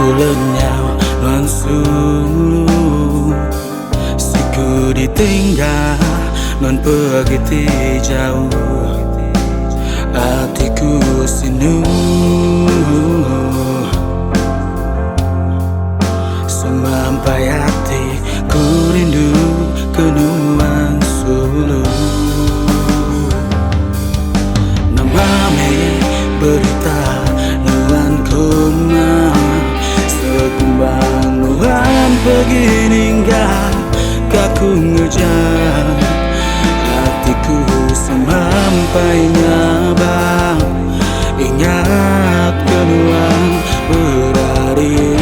Ku lenyap mensuluh, siku ditinggal non pergi jauh, hatiku sinu sampai hatiku rindu kenuan sulu. Namame berita nuan koma, sekumbang nuan pergi ninggal, kaku ngejar hatiku sampai nyabang, ingat kenuan berari.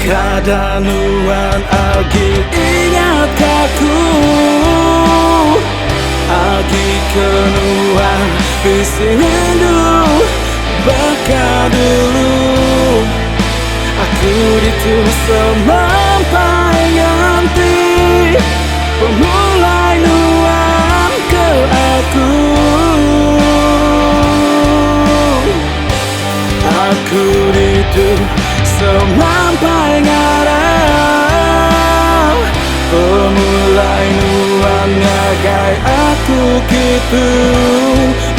Kadang nuan agi ingat kaku, agi kenuan bisi rindu bakal dulu. Aku ditus sampai nanti, pemulai nuan ke aku. Aku ditus sampai ngarang, pemulai nuan ngagai aku gitu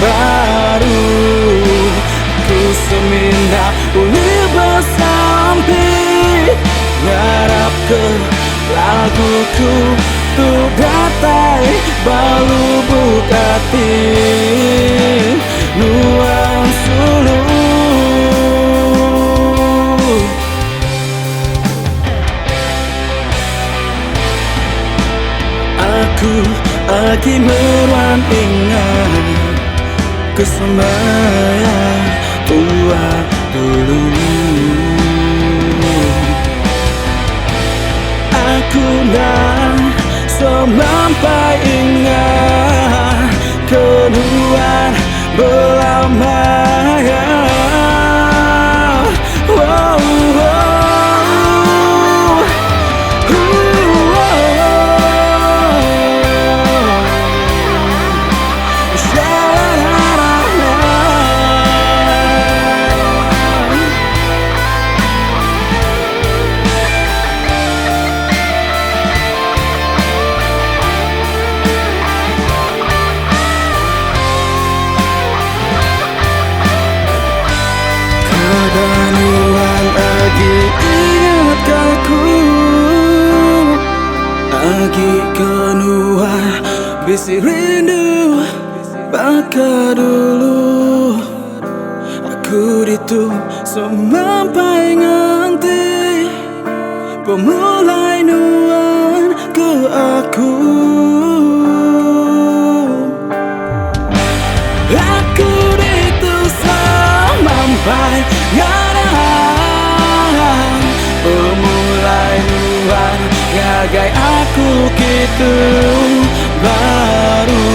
baru. Ku seminta boleh bersampai, ngarap ke laguku tuh datai balu bukati nuan sulu. Aku lagi meruan ingat kesemaya tua dulu. Aku nak sampai ingat kenuan belamanya. Nuan lagi ingat aku, lagi kenuan bisi rindu baka dulu. Aku ditu sampai nganti, pemulai nuan ke aku. Aku ditu sampai ngarang, pemulai nuan ngagai aku gitu baru.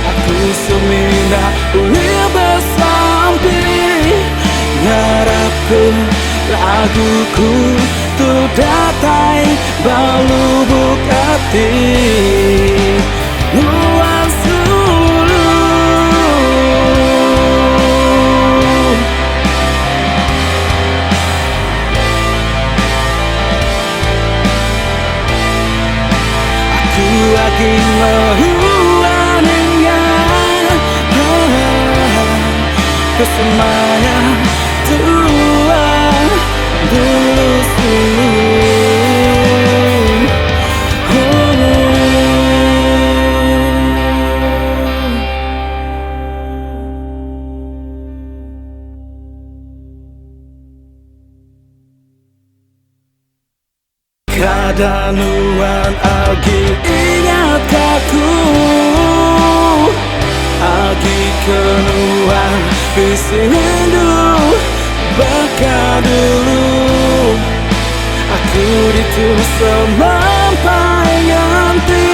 Aku seminta boleh bersampai, ngarap ke laguku tuh datai balu bukati nuan sulu. Aku lagi meruan ingat kesemaya tua dulu sulu. Kadang nuan agi ingat aku, agi kenuan bisi rindu baka dulu. Aku ditus sampai nanti,